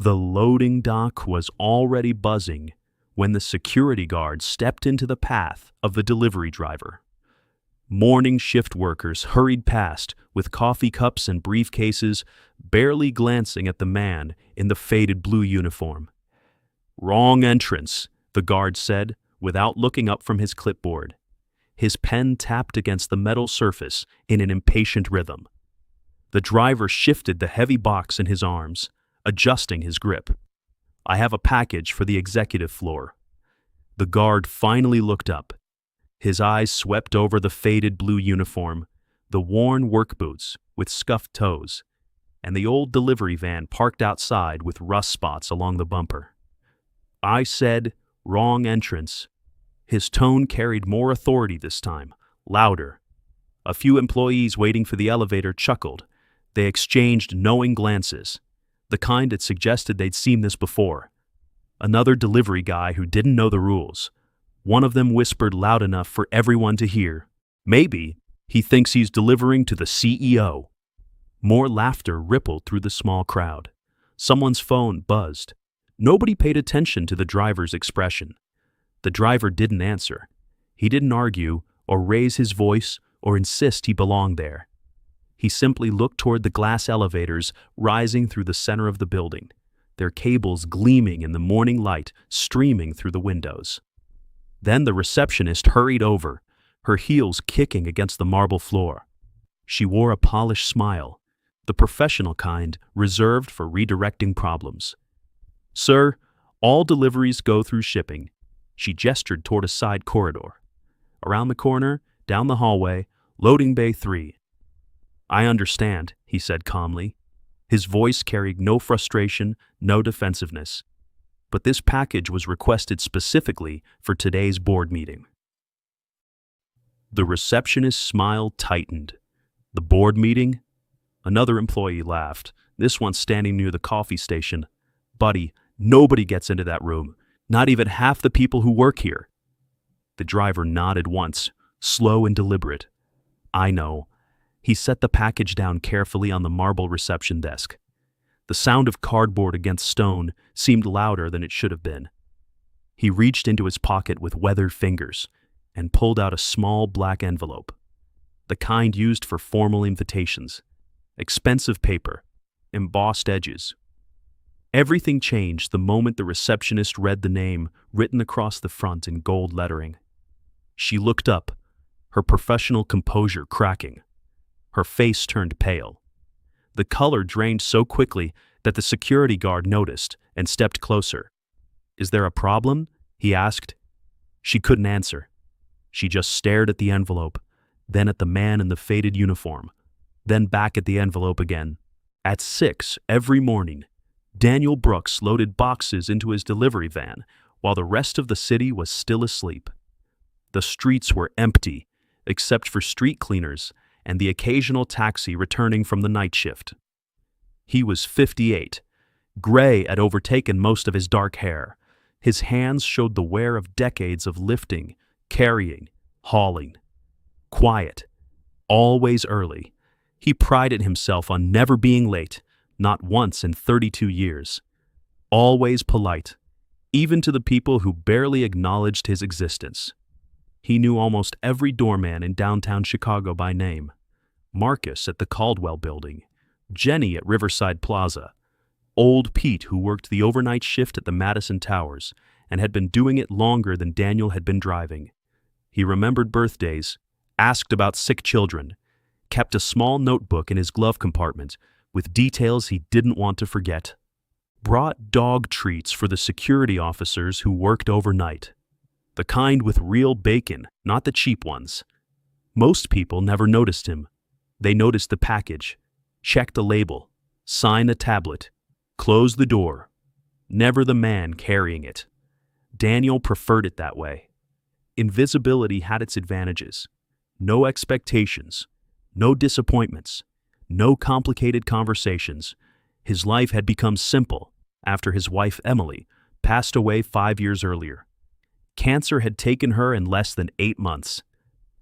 The loading dock was already buzzing when the security guard stepped into the path of the delivery driver. Morning shift workers hurried past with coffee cups and briefcases, barely glancing at the man in the faded blue uniform. "Wrong entrance," the guard said, without looking up from his clipboard. His pen tapped against the metal surface in an impatient rhythm. The driver shifted the heavy box in his arms, adjusting his grip. "I have a package for the executive floor." The guard finally looked up. His eyes swept over the faded blue uniform, the worn work boots with scuffed toes, and the old delivery van parked outside with rust spots along the bumper. "I said, wrong entrance." His tone carried more authority this time, louder. A few employees waiting for the elevator chuckled. They exchanged knowing glances, the kind that suggested they'd seen this before. Another delivery guy who didn't know the rules. One of them whispered loud enough for everyone to hear, "Maybe he thinks he's delivering to the CEO." More laughter rippled through the small crowd. Someone's phone buzzed. Nobody paid attention to the driver's expression. The driver didn't answer. He didn't argue or raise his voice or insist he belonged there. He simply looked toward the glass elevators rising through the center of the building, their cables gleaming in the morning light streaming through the windows. Then the receptionist hurried over, her heels kicking against the marble floor. She wore a polished smile, the professional kind reserved for redirecting problems. "Sir, all deliveries go through shipping." She gestured toward a side corridor. "Around the corner, down the hallway, loading bay 3. "I understand," he said calmly. His voice carried no frustration, no defensiveness. But this package was requested specifically for today's board meeting. The receptionist's smile tightened. "The board meeting?" Another employee laughed, this one standing near the coffee station. "Buddy, nobody gets into that room, not even half the people who work here." The driver nodded once, slow and deliberate. "I know." He set the package down carefully on the marble reception desk. The sound of cardboard against stone seemed louder than it should have been. He reached into his pocket with weathered fingers and pulled out a small black envelope, the kind used for formal invitations. Expensive paper, embossed edges. Everything changed the moment the receptionist read the name written across the front in gold lettering. She looked up, her professional composure cracking. Her face turned pale. The color drained so quickly that the security guard noticed and stepped closer. "Is there a problem?" he asked. She couldn't answer. She just stared at the envelope, then at the man in the faded uniform, then back at the envelope again. At 6 every morning, Daniel Brooks loaded boxes into his delivery van while the rest of the city was still asleep. The streets were empty, except for street cleaners and the occasional taxi returning from the night shift. He was 58. Gray had overtaken most of his dark hair. His hands showed the wear of decades of lifting, carrying, hauling. Quiet, always early. He prided himself on never being late, not once in 32 years. Always polite, even to the people who barely acknowledged his existence. He knew almost every doorman in downtown Chicago by name. Marcus at the Caldwell Building, Jenny at Riverside Plaza, Old Pete who worked the overnight shift at the Madison Towers and had been doing it longer than Daniel had been driving. He remembered birthdays, asked about sick children, kept a small notebook in his glove compartment with details he didn't want to forget. Brought dog treats for the security officers who worked overnight. The kind with real bacon, not the cheap ones. Most people never noticed him. They noticed the package, checked the label, signed the tablet, closed the door. Never the man carrying it. Daniel preferred it that way. Invisibility had its advantages. No expectations, no disappointments, no complicated conversations. His life had become simple after his wife Emily passed away 5 years earlier. Cancer had taken her in less than 8 months.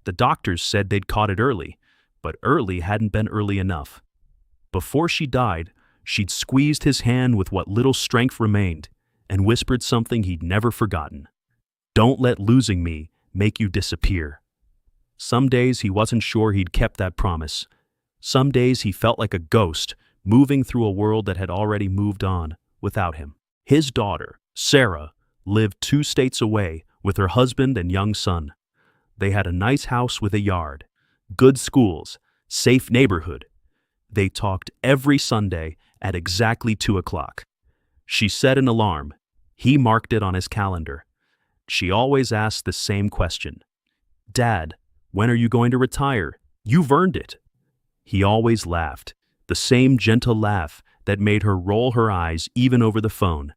The doctors said they'd caught it early, but early hadn't been early enough. Before she died, She'd squeezed his hand with what little strength remained and whispered something he'd never forgotten. "Don't let losing me make you disappear." Some days he wasn't sure he'd kept that promise. Some days he felt like a ghost moving through a world that had already moved on without him. His daughter, Sarah, lived 2 states away with her husband and young son. They had a nice house with a yard, good schools, safe neighborhood. They talked every Sunday at exactly 2 o'clock. She set an alarm. He marked it on his calendar. She always asked the same question. "Dad, when are you going to retire? You've earned it." He always laughed, the same gentle laugh that made her roll her eyes even over the phone.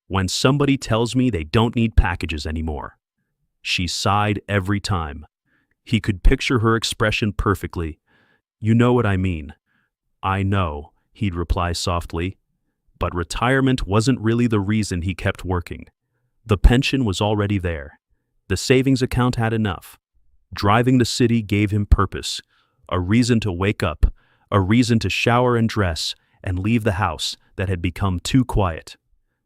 "When somebody tells me they don't need packages anymore." She sighed every time. He could picture her expression perfectly. "You know what I mean." "I know," he'd reply softly. But retirement wasn't really the reason he kept working. The pension was already there. The savings account had enough. Driving the city gave him purpose, a reason to wake up, a reason to shower and dress and leave the house that had become too quiet.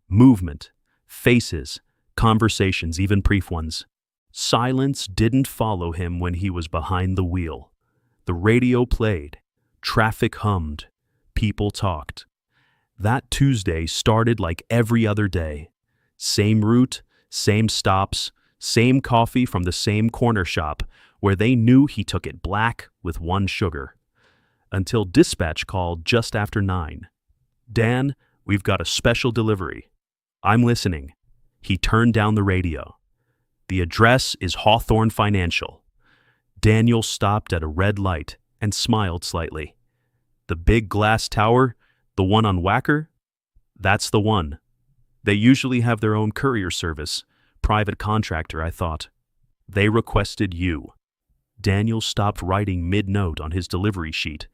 Movement, faces, conversations, even brief ones. Silence didn't follow him when he was behind the wheel. The radio played, traffic hummed, people talked. That Tuesday started like every other day. Same route, same stops, same coffee from the same corner shop where they knew he took it black with 1 sugar. Until dispatch called just after 9. "Dan, we've got a special delivery." "I'm listening." He turned down the radio. "The address is Hawthorne Financial." Daniel stopped at a red light and smiled slightly. "The big glass tower? The one on Wacker?" "That's the one. They usually have their own courier service. Private contractor, I thought." "They requested you." Daniel stopped writing mid-note on his delivery sheet.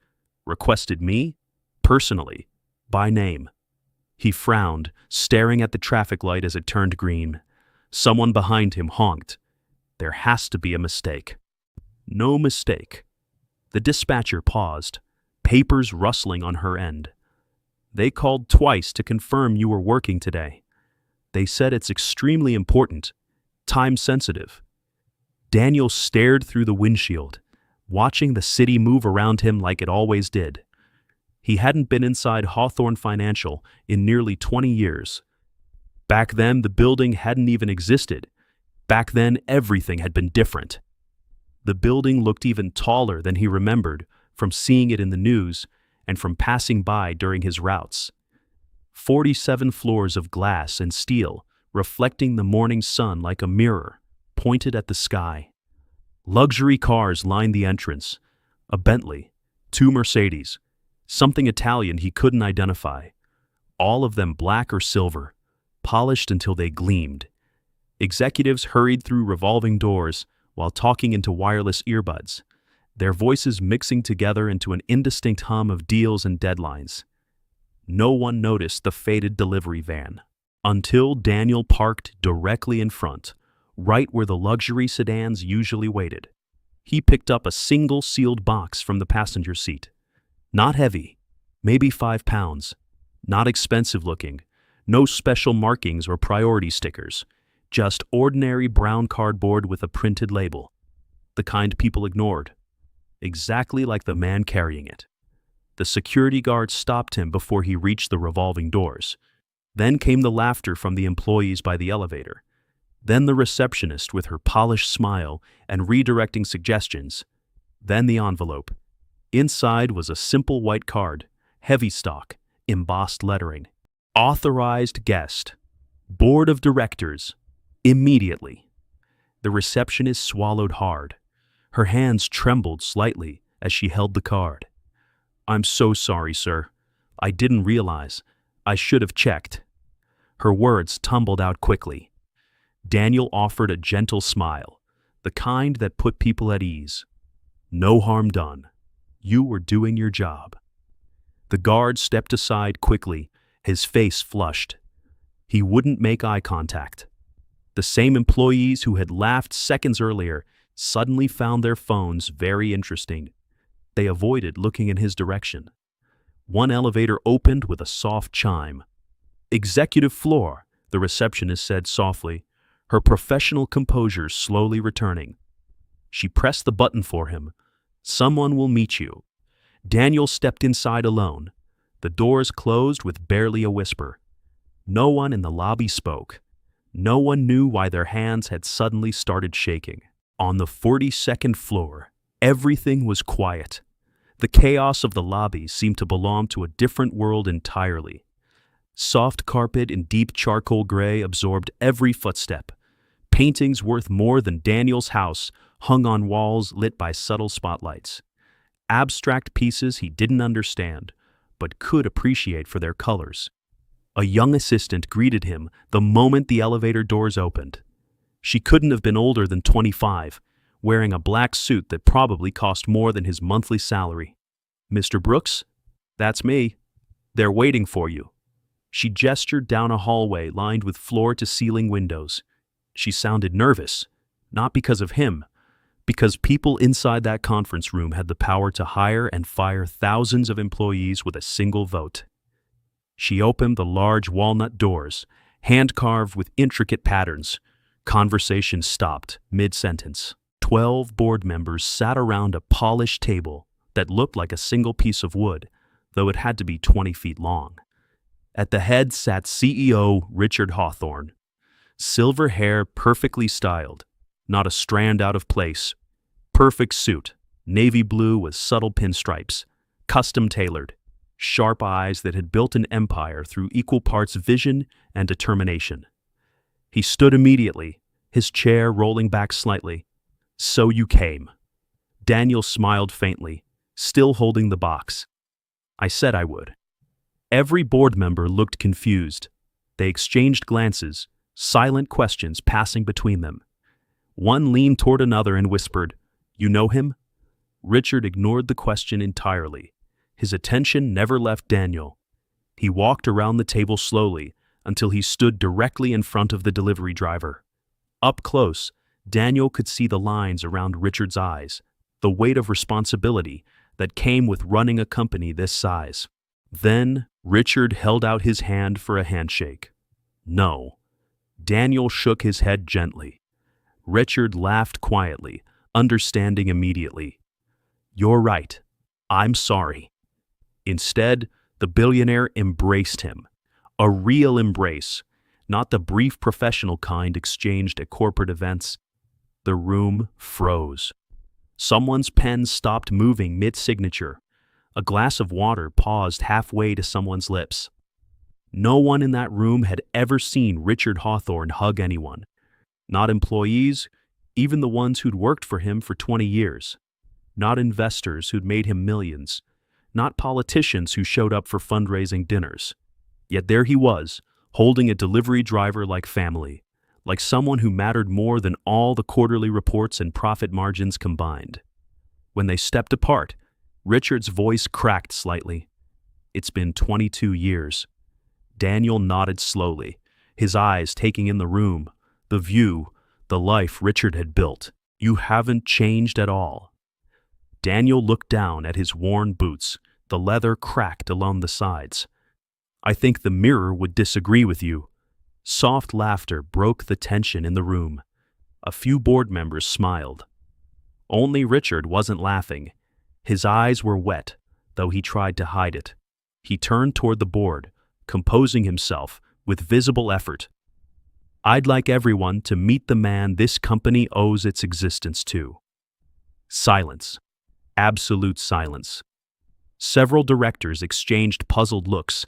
"Requested me? Personally? By name?" He frowned, staring at the traffic light as it turned green. Someone behind him honked. There has to be a mistake. No mistake. The dispatcher paused, papers rustling on her end. "They called twice to confirm you were working today. They said it's extremely important, time-sensitive." Daniel stared through the windshield, watching the city move around him like it always did. He hadn't been inside Hawthorne Financial in nearly 20 years. Back then, the building hadn't even existed. Back then, everything had been different. The building looked even taller than he remembered from seeing it in the news and from passing by during his routes. 47 floors of glass and steel, reflecting the morning sun like a mirror, pointed at the sky. Luxury cars lined the entrance. A Bentley, 2 Mercedes, something Italian he couldn't identify. All of them black or silver, polished until they gleamed. Executives hurried through revolving doors while talking into wireless earbuds, their voices mixing together into an indistinct hum of deals and deadlines. No one noticed the faded delivery van, until Daniel parked directly in front, right where the luxury sedans usually waited. He picked up a single sealed box from the passenger seat. Not heavy, maybe 5 pounds, not expensive looking, no special markings or priority stickers, just ordinary brown cardboard with a printed label, the kind people ignored. Exactly like the man carrying it. The security guard stopped him before he reached the revolving doors. Then came the laughter from the employees by the elevator. Then the receptionist with her polished smile and redirecting suggestions. Then the envelope. Inside was a simple white card, heavy stock, embossed lettering. Authorized guest. Board of directors. Immediately. The receptionist swallowed hard. Her hands trembled slightly as she held the card. "I'm so sorry, sir. I didn't realize. I should have checked." Her words tumbled out quickly. Daniel offered a gentle smile, the kind that put people at ease. "No harm done. You were doing your job." The guard stepped aside quickly, his face flushed. He wouldn't make eye contact. The same employees who had laughed seconds earlier suddenly found their phones very interesting. They avoided looking in his direction. One elevator opened with a soft chime. "Executive floor," the receptionist said softly, her professional composure slowly returning. She pressed the button for him. "Someone will meet you." Daniel stepped inside alone. The doors closed with barely a whisper. No one in the lobby spoke. No one knew why their hands had suddenly started shaking. On the 42nd floor, everything was quiet. The chaos of the lobby seemed to belong to a different world entirely. Soft carpet in deep charcoal gray absorbed every footstep. Paintings worth more than Daniel's house hung on walls lit by subtle spotlights. Abstract pieces he didn't understand, but could appreciate for their colors. A young assistant greeted him the moment the elevator doors opened. She couldn't have been older than 25, wearing a black suit that probably cost more than his monthly salary. "Mr. Brooks? That's me. They're waiting for you." She gestured down a hallway lined with floor-to-ceiling windows. She sounded nervous, not because of him, because people inside that conference room had the power to hire and fire thousands of employees with a single vote. She opened the large walnut doors, hand-carved with intricate patterns. Conversation stopped mid-sentence. 12 board members sat around a polished table that looked like a single piece of wood, though it had to be 20 feet long. At the head sat CEO Richard Hawthorne. Silver hair perfectly styled, not a strand out of place. Perfect suit, navy blue with subtle pinstripes, custom tailored. Sharp eyes that had built an empire through equal parts vision and determination. He stood immediately, his chair rolling back slightly. "So you came." Daniel smiled faintly, still holding the box. "I said I would." Every board member looked confused. They exchanged glances, silent questions passing between them. One leaned toward another and whispered, "You know him?" Richard ignored the question entirely. His attention never left Daniel. He walked around the table slowly until he stood directly in front of the delivery driver. Up close, Daniel could see the lines around Richard's eyes, the weight of responsibility that came with running a company this size. Then Richard held out his hand for a handshake. "No." Daniel shook his head gently. Richard laughed quietly, understanding immediately. "You're right. I'm sorry." Instead, the billionaire embraced him. A real embrace, not the brief professional kind exchanged at corporate events. The room froze. Someone's pen stopped moving mid-signature. A glass of water paused halfway to someone's lips. No one in that room had ever seen Richard Hawthorne hug anyone. Not employees, even the ones who'd worked for him for 20 years. Not investors who'd made him millions. Not politicians who showed up for fundraising dinners. Yet there he was, holding a delivery driver like family, like someone who mattered more than all the quarterly reports and profit margins combined. When they stepped apart, Richard's voice cracked slightly. "It's been 22 years." Daniel nodded slowly, his eyes taking in the room, the view, the life Richard had built. "You haven't changed at all." Daniel looked down at his worn boots, the leather cracked along the sides. "I think the mirror would disagree with you." Soft laughter broke the tension in the room. A few board members smiled. Only Richard wasn't laughing. His eyes were wet, though he tried to hide it. He turned toward the board, composing himself with visible effort. "I'd like everyone to meet the man this company owes its existence to." Silence. Absolute silence. Several directors exchanged puzzled looks.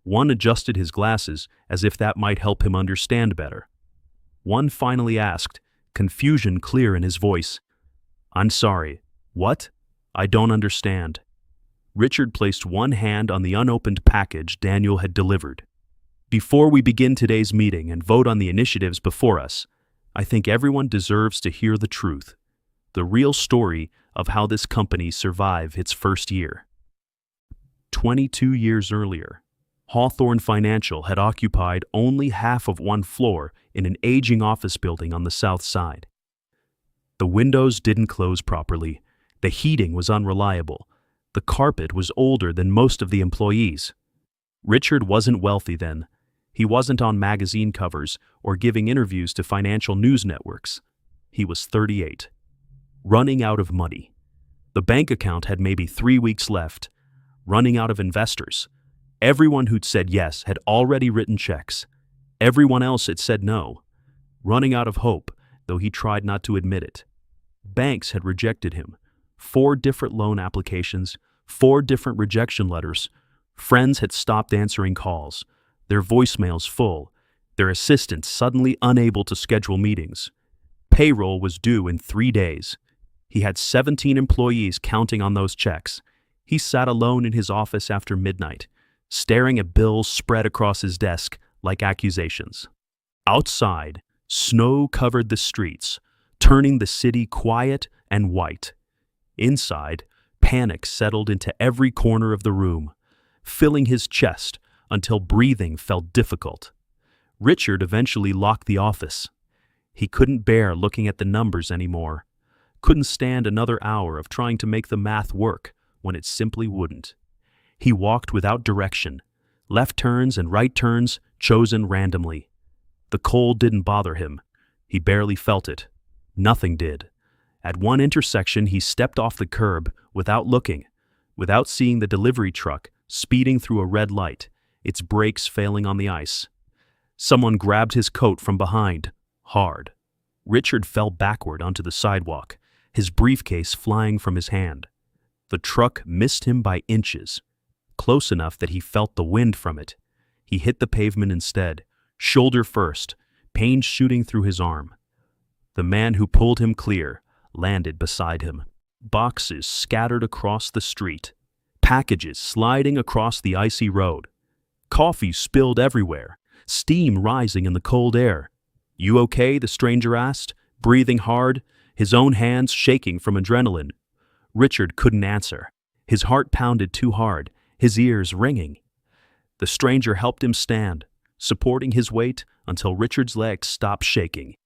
One adjusted his glasses as if that might help him understand better. One finally asked, confusion clear in his voice, "I'm sorry, what? I don't understand." Richard placed one hand on the unopened package Daniel had delivered. "Before we begin today's meeting and vote on the initiatives before us, I think everyone deserves to hear the truth, the real story of how this company survived its first year." 22 years earlier, Hawthorne Financial had occupied only half of one floor in an aging office building on the south side. The windows didn't close properly, the heating was unreliable, The carpet was older than most of the employees. Richard wasn't wealthy then. He wasn't on magazine covers or giving interviews to financial news networks. He was 38. Running out of money. The bank account had maybe 3 weeks left. Running out of investors. Everyone who'd said yes had already written checks. Everyone else had said no. Running out of hope, though he tried not to admit it. Banks had rejected him. 4 different loan applications, 4 different rejection letters. Friends had stopped answering calls, their voicemails full, their assistants suddenly unable to schedule meetings. Payroll was due in 3 days. He had 17 employees counting on those checks. He sat alone in his office after midnight, staring at bills spread across his desk like accusations. Outside, snow covered the streets, turning the city quiet and white. Inside, panic settled into every corner of the room, filling his chest until breathing felt difficult. Richard eventually locked the office. He couldn't bear looking at the numbers anymore. Couldn't stand another hour of trying to make the math work when it simply wouldn't. He walked without direction, left turns and right turns chosen randomly. The cold didn't bother him. He barely felt it. Nothing did. At one intersection, he stepped off the curb without looking, without seeing the delivery truck speeding through a red light, its brakes failing on the ice. Someone grabbed his coat from behind, hard. Richard fell backward onto the sidewalk, his briefcase flying from his hand. The truck missed him by inches, close enough that he felt the wind from it. He hit the pavement instead, shoulder first, pain shooting through his arm. The man who pulled him clear landed beside him. Boxes scattered across the street, packages sliding across the icy road. Coffee spilled everywhere, steam rising in the cold air. "You okay?" the stranger asked, breathing hard, his own hands shaking from adrenaline. Richard couldn't answer. His heart pounded too hard, his ears ringing. The stranger helped him stand, supporting his weight until Richard's legs stopped shaking.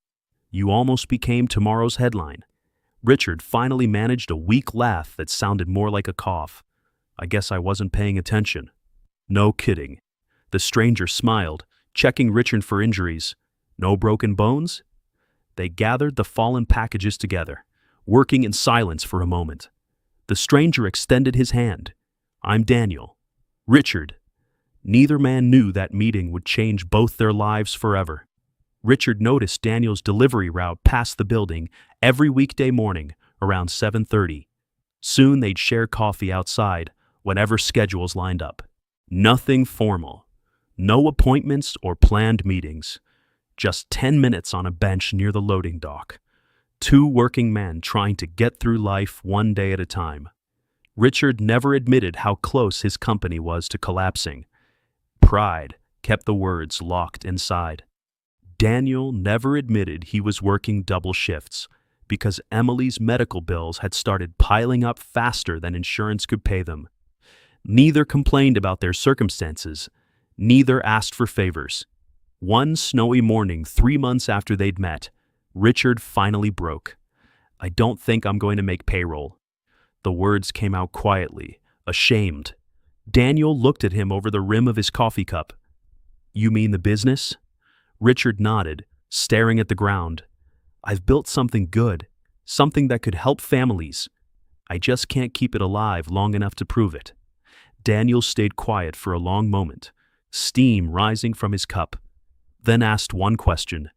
"You almost became tomorrow's headline." Richard finally managed a weak laugh that sounded more like a cough. "I guess I wasn't paying attention." "No kidding." The stranger smiled, checking Richard for injuries. "No broken bones?" They gathered the fallen packages together, working in silence for a moment. The stranger extended his hand. "I'm Daniel." "Richard." Neither man knew that meeting would change both their lives forever. Richard noticed Daniel's delivery route past the building every weekday morning around 7:30. Soon they'd share coffee outside whenever schedules lined up. Nothing formal. No appointments or planned meetings. Just 10 minutes on a bench near the loading dock. 2 working men trying to get through life one day at a time. Richard never admitted how close his company was to collapsing. Pride kept the words locked inside. Daniel never admitted he was working double shifts because Emily's medical bills had started piling up faster than insurance could pay them. Neither complained about their circumstances. Neither asked for favors. One snowy morning 3 months after they'd met, Richard finally broke. "I don't think I'm going to make payroll." The words came out quietly, ashamed. Daniel looked at him over the rim of his coffee cup. "You mean the business?" Richard nodded, staring at the ground. "I've built something good, something that could help families. I just can't keep it alive long enough to prove it." Daniel stayed quiet for a long moment, steam rising from his cup, then asked one question.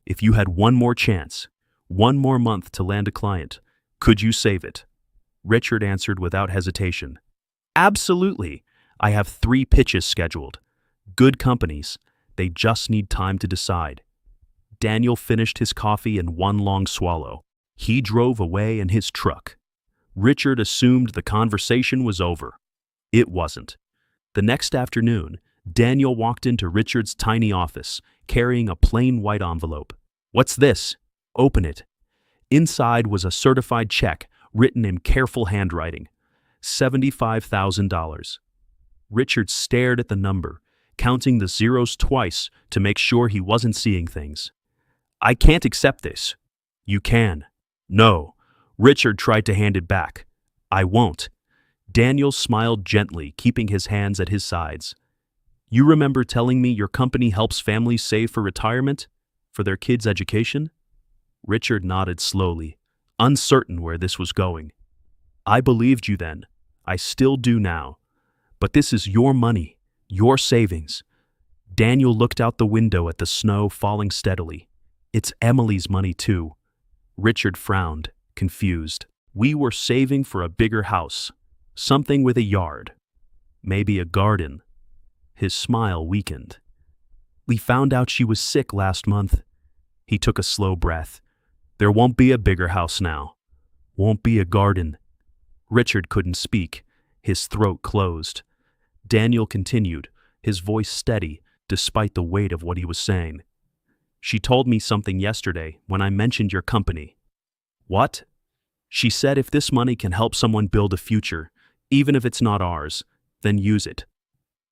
"If you had one more chance, one more month to land a client, could you save it?" Richard answered without hesitation. "Absolutely. I have 3 pitches scheduled. Good companies. They just need time to decide." Daniel finished his coffee in one long swallow. He drove away in his truck. Richard assumed the conversation was over. It wasn't. The next afternoon, Daniel walked into Richard's tiny office, carrying a plain white envelope. "What's this?" "Open it." Inside was a certified check written in careful handwriting. $75,000. Richard stared at the number, counting the zeros twice to make sure he wasn't seeing things. "I can't accept this." "You can." "No." Richard tried to hand it back. "I won't." Daniel smiled gently, keeping his hands at his sides. You remember telling me your company helps families save for retirement? For their kids' education? Richard nodded slowly, uncertain where this was going. I believed you then. I still do now. But this is your money, your savings. Daniel looked out the window at the snow falling steadily. It's Emily's money too. Richard frowned, confused. We were saving for a bigger house, something with a yard, maybe a garden. His smile weakened. We found out she was sick last month. He took a slow breath. There won't be a bigger house now. Won't be a garden. Richard couldn't speak. His throat closed. Daniel continued, his voice steady, despite the weight of what he was saying. She told me something yesterday when I mentioned your company. What? She said if this money can help someone build a future, even if it's not ours, then use it.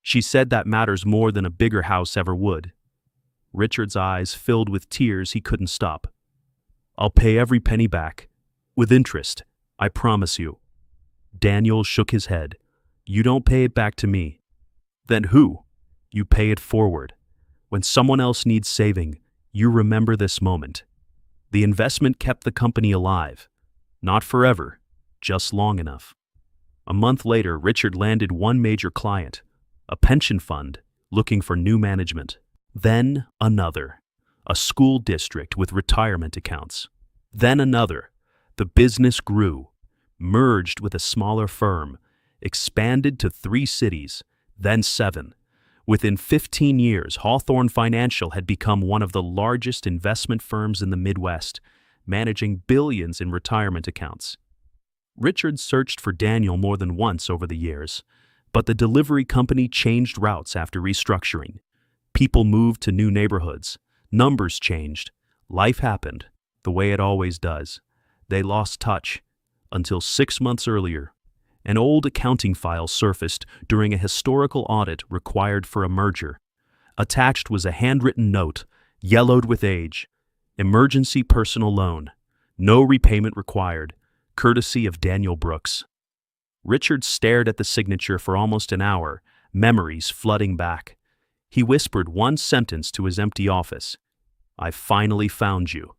She said that matters more than a bigger house ever would. Richard's eyes filled with tears he couldn't stop. I'll pay every penny back. With interest, I promise you. Daniel shook his head. You don't pay it back to me. Then who? You pay it forward. When someone else needs saving, you remember this moment. The investment kept the company alive. Not forever, just long enough. A month later, Richard landed one major client, a pension fund looking for new management. Then another, a school district with retirement accounts. Then another. The business grew, merged with a smaller firm, expanded to 3 cities, then 7. Within 15 years, Hawthorne Financial had become one of the largest investment firms in the Midwest, managing billions in retirement accounts. Richard searched for Daniel more than once over the years, but the delivery company changed routes after restructuring. People moved to new neighborhoods. Numbers changed. Life happened, the way it always does. They lost touch, until 6 months earlier. An old accounting file surfaced during a historical audit required for a merger. Attached was a handwritten note, yellowed with age. Emergency personal loan. No repayment required. Courtesy of Daniel Brooks. Richard stared at the signature for almost an hour, memories flooding back. He whispered one sentence to his empty office. I finally found you.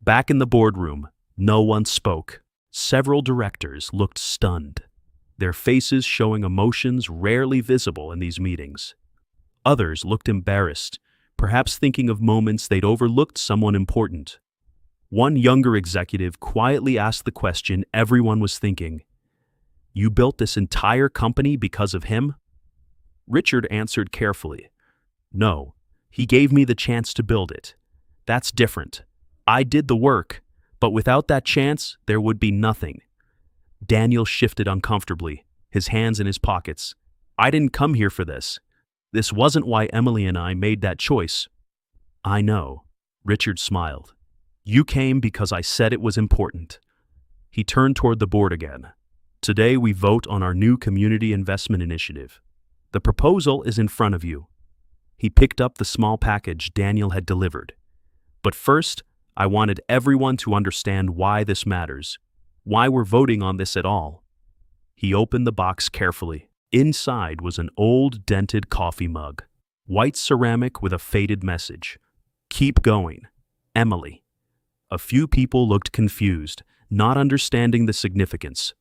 Back in the boardroom, no one spoke. Several directors looked stunned, their faces showing emotions rarely visible in these meetings. Others looked embarrassed, perhaps thinking of moments they'd overlooked someone important. One younger executive quietly asked the question everyone was thinking. You built this entire company because of him? Richard answered carefully. No, he gave me the chance to build it. That's different. I did the work, but without that chance, there would be nothing. Daniel shifted uncomfortably, his hands in his pockets. I didn't come here for this. This wasn't why Emily and I made that choice. I know, Richard smiled. You came because I said it was important. He turned toward the board again. Today we vote on our new community investment initiative. The proposal is in front of you. He picked up the small package Daniel had delivered. But first, I wanted everyone to understand why this matters, why we're voting on this at all. He opened the box carefully. Inside was an old dented coffee mug, white ceramic with a faded message. Keep going, Emily. A few people looked confused, not understanding the significance.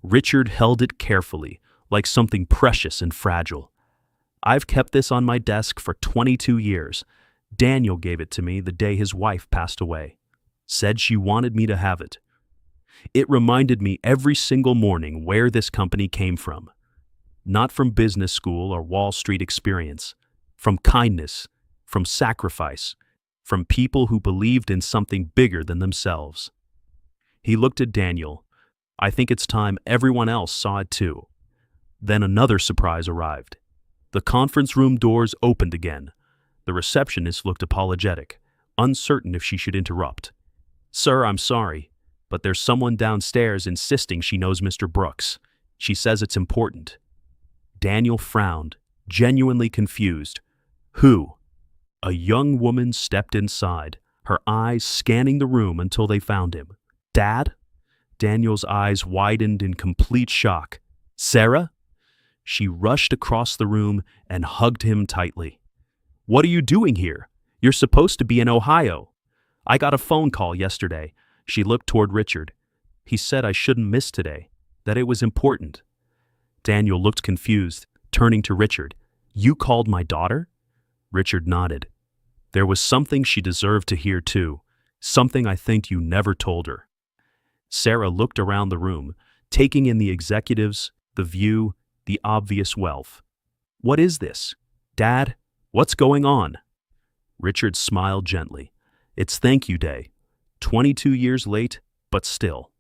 Richard held it carefully, like something precious and fragile. I've kept this on my desk for 22 years. Daniel gave it to me the day his wife passed away. Said she wanted me to have it. It reminded me every single morning where this company came from. Not from business school or Wall Street experience. From kindness, from sacrifice, from people who believed in something bigger than themselves. He looked at Daniel. I think it's time everyone else saw it too. Then another surprise arrived. The conference room doors opened again. The receptionist looked apologetic, uncertain if she should interrupt. Sir, I'm sorry, but there's someone downstairs insisting she knows Mr. Brooks. She says it's important. Daniel frowned, genuinely confused. Who? A young woman stepped inside, her eyes scanning the room until they found him. Dad? Daniel's eyes widened in complete shock. Sarah? She rushed across the room and hugged him tightly. What are you doing here? You're supposed to be in Ohio. I got a phone call yesterday. She looked toward Richard. He said I shouldn't miss today, that it was important. Daniel looked confused, turning to Richard. You called my daughter? Richard nodded. There was something she deserved to hear too, something I think you never told her. Sarah looked around the room, taking in the executives, the view, the obvious wealth. What is this? Dad, what's going on? Richard smiled gently. It's thank you day. 22 years late, but still.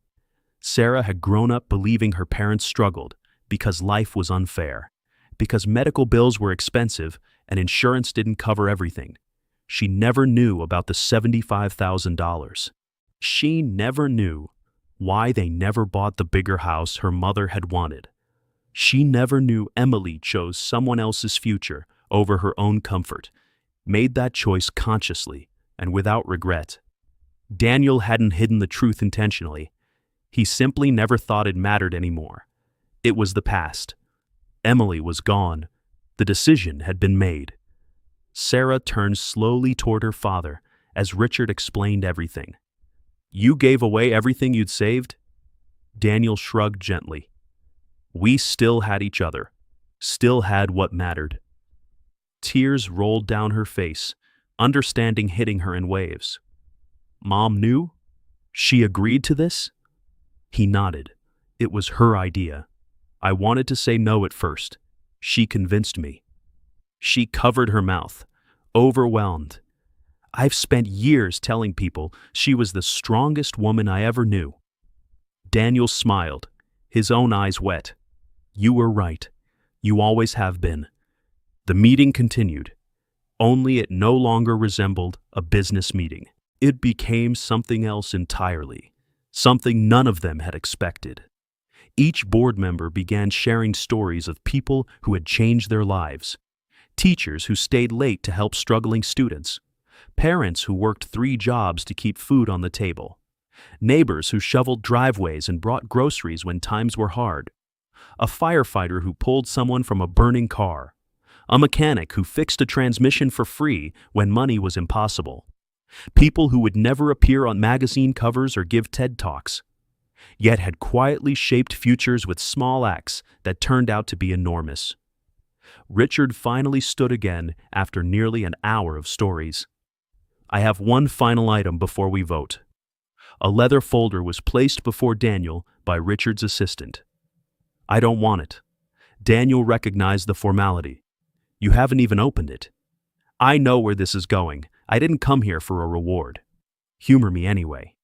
Sarah had grown up believing her parents struggled because life was unfair, because medical bills were expensive and insurance didn't cover everything. She never knew about the $75,000. She never knew why they never bought the bigger house her mother had wanted. She never knew Emily chose someone else's future over her own comfort, made that choice consciously and without regret. Daniel hadn't hidden the truth intentionally. He simply never thought it mattered anymore. It was the past. Emily was gone. The decision had been made. Sarah turned slowly toward her father as Richard explained everything. You gave away everything you'd saved? Daniel shrugged gently. We still had each other, still had what mattered. Tears rolled down her face, understanding hitting her in waves. Mom knew? She agreed to this? He nodded. It was her idea. I wanted to say no at first. She convinced me. She covered her mouth, overwhelmed. I've spent years telling people she was the strongest woman I ever knew. Daniel smiled, his own eyes wet. You were right. You always have been. The meeting continued, only it no longer resembled a business meeting. It became something else entirely, something none of them had expected. Each board member began sharing stories of people who had changed their lives, teachers who stayed late to help struggling students, parents who worked 3 jobs to keep food on the table, neighbors who shoveled driveways and brought groceries when times were hard, a firefighter who pulled someone from a burning car, a mechanic who fixed a transmission for free when money was impossible, people who would never appear on magazine covers or give TED Talks, yet had quietly shaped futures with small acts that turned out to be enormous. Richard finally stood again after nearly an hour of stories. I have one final item before we vote. A leather folder was placed before Daniel by Richard's assistant. I don't want it. Daniel recognized the formality. You haven't even opened it. I know where this is going. I didn't come here for a reward. Humor me anyway.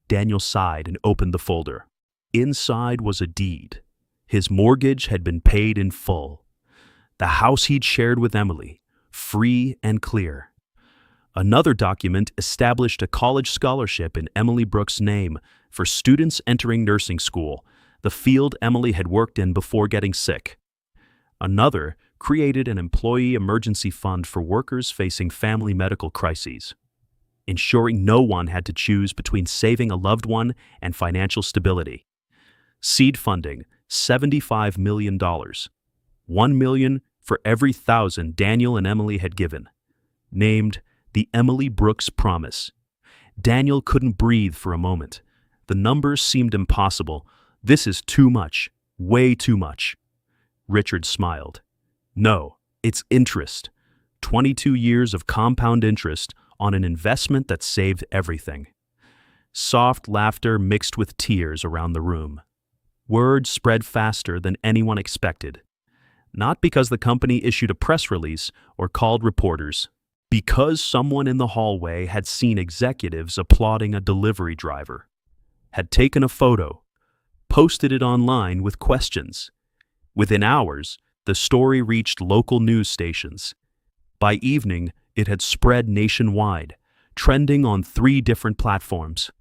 Daniel sighed and opened the folder. Inside was a deed. His mortgage had been paid in full. The house he'd shared with Emily, free and clear. Another document established a college scholarship in Emily Brooks' name for students entering nursing school, the field Emily had worked in before getting sick. Another created an employee emergency fund for workers facing family medical crises, ensuring no one had to choose between saving a loved one and financial stability. Seed funding, $75 million. $1 million for every 1,000 Daniel and Emily had given. Named the Emily Brooks Promise. Daniel couldn't breathe for a moment. The numbers seemed impossible. This is too much, way too much. Richard smiled. No, it's interest. 22 years of compound interest on an investment that saved everything. Soft laughter mixed with tears around the room. Word spread faster than anyone expected. Not because the company issued a press release or called reporters, because someone in the hallway had seen executives applauding a delivery driver, had taken a photo, posted it online with questions. Within hours, the story reached local news stations. By evening, it had spread nationwide, trending on 3 different platforms.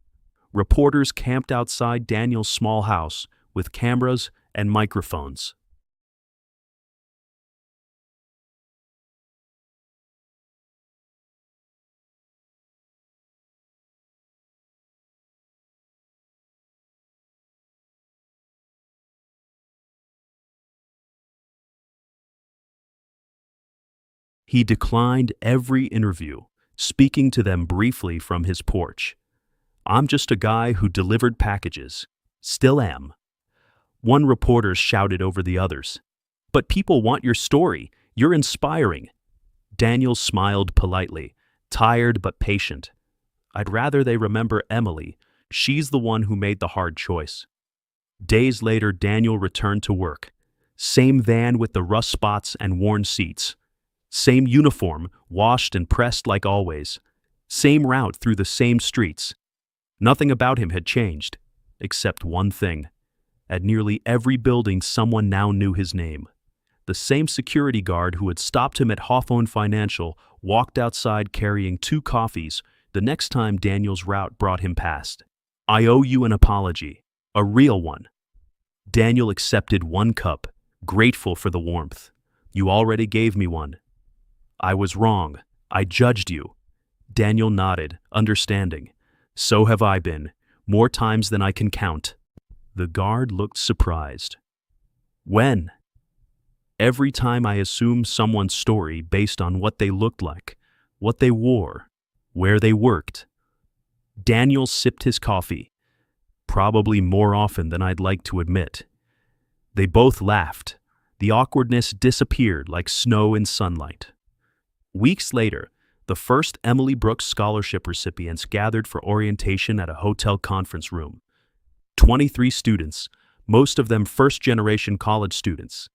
Reporters camped outside Daniel's small house with cameras and microphones. He declined every interview, speaking to them briefly from his porch. "I'm just a guy who delivered packages. Still am." One reporter shouted over the others, "But people want your story. You're inspiring." Daniel smiled politely, tired but patient. "I'd rather they remember Emily. She's the one who made the hard choice." Days later, Daniel returned to work. Same van with the rust spots and worn seats. Same uniform, washed and pressed like always. Same route through the same streets. Nothing about him had changed, except one thing. At nearly every building, someone now knew his name. The same security guard who had stopped him at Hawthorne Financial walked outside carrying 2 coffees the next time Daniel's route brought him past. "I owe you an apology, a real one." Daniel accepted 1 cup, grateful for the warmth. "You already gave me one." "I was wrong. I judged you." Daniel nodded, understanding. "So have I been, more times than I can count." The guard looked surprised. "When?" "Every time I assume someone's story based on what they looked like, what they wore, where they worked." Daniel sipped his coffee, probably more often than I'd like to admit. They both laughed. The awkwardness disappeared like snow in sunlight. Weeks later, the first Emily Brooks Scholarship recipients gathered for orientation at a hotel conference room. 23 students, most of them first-generation college students.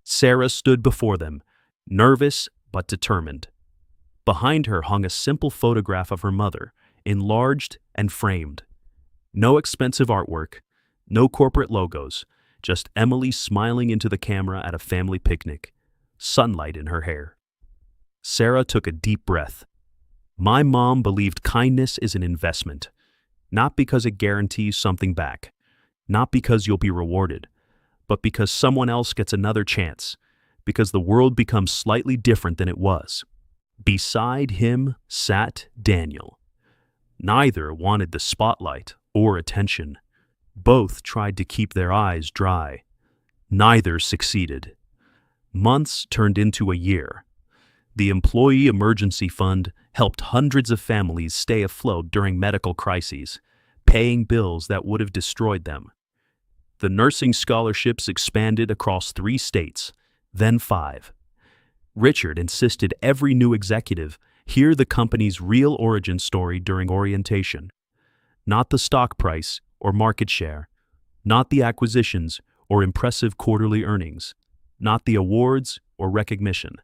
Sarah stood before them, nervous but determined. Behind her hung a simple photograph of her mother, enlarged and framed. No expensive artwork, no corporate logos, just Emily smiling into the camera at a family picnic, sunlight in her hair. Sarah took a deep breath. "My mom believed kindness is an investment, not because it guarantees something back, not because you'll be rewarded, but because someone else gets another chance, because the world becomes slightly different than it was." Beside him sat Daniel. Neither wanted the spotlight or attention. Both tried to keep their eyes dry. Neither succeeded. Months turned into a year. The Employee Emergency Fund helped hundreds of families stay afloat during medical crises, paying bills that would have destroyed them. The nursing scholarships expanded across 3 states, then 5. Richard insisted every new executive hear the company's real origin story during orientation. Not the stock price or market share, not the acquisitions or impressive quarterly earnings, not the awards or recognition.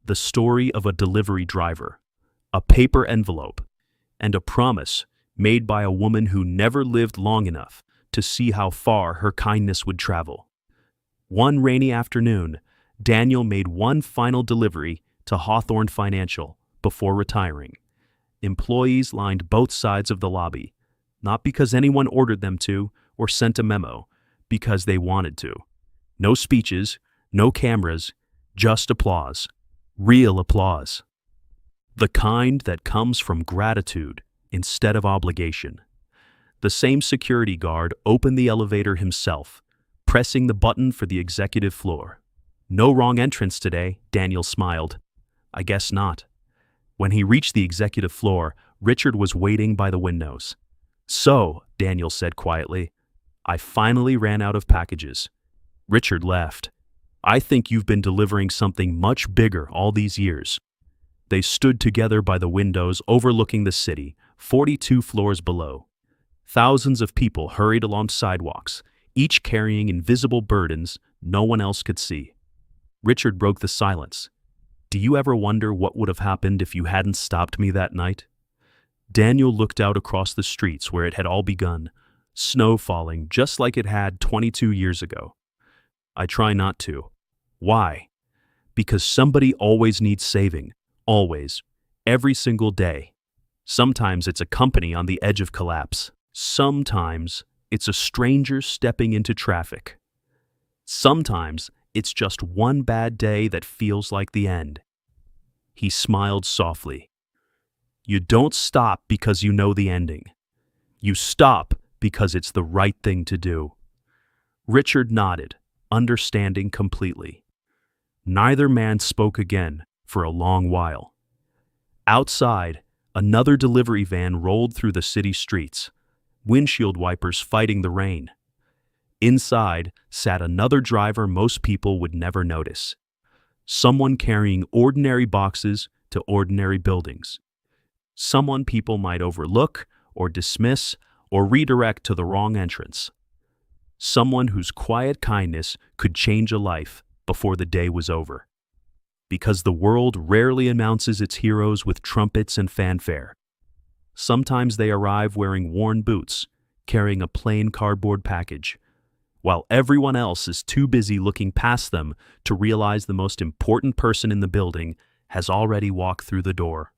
The story of a delivery driver, a paper envelope, and a promise made by a woman who never lived long enough to see how far her kindness would travel. One rainy afternoon, Daniel made one final delivery to Hawthorne Financial before retiring. Employees lined both sides of the lobby, not because anyone ordered them to or sent a memo, because they wanted to. No speeches, no cameras, just applause. Real applause. The kind that comes from gratitude instead of obligation. The same security guard opened the elevator himself, pressing the button for the executive floor. "No wrong entrance today," Daniel smiled. "I guess not." When he reached the executive floor, Richard was waiting by the windows. "So," Daniel said quietly, "I finally ran out of packages." Richard laughed. "I think you've been delivering something much bigger all these years." They stood together by the windows overlooking the city, 42 floors below. Thousands of people hurried along sidewalks, each carrying invisible burdens no one else could see. Richard broke the silence. "Do you ever wonder what would have happened if you hadn't stopped me that night?" Daniel looked out across the streets where it had all begun, snow falling just like it had 22 years ago. "I try not to." "Why?" "Because somebody always needs saving. Always. Every single day. Sometimes it's a company on the edge of collapse. Sometimes it's a stranger stepping into traffic. Sometimes it's just one bad day that feels like the end." He smiled softly. "You don't stop because you know the ending. You stop because it's the right thing to do." Richard nodded, understanding completely. Neither man spoke again for a long while. Outside, another delivery van rolled through the city streets, windshield wipers fighting the rain. Inside sat another driver most people would never notice. Someone carrying ordinary boxes to ordinary buildings. Someone people might overlook or dismiss or redirect to the wrong entrance. Someone whose quiet kindness could change a life before the day was over. Because the world rarely announces its heroes with trumpets and fanfare. Sometimes they arrive wearing worn boots, carrying a plain cardboard package, while everyone else is too busy looking past them to realize the most important person in the building has already walked through the door.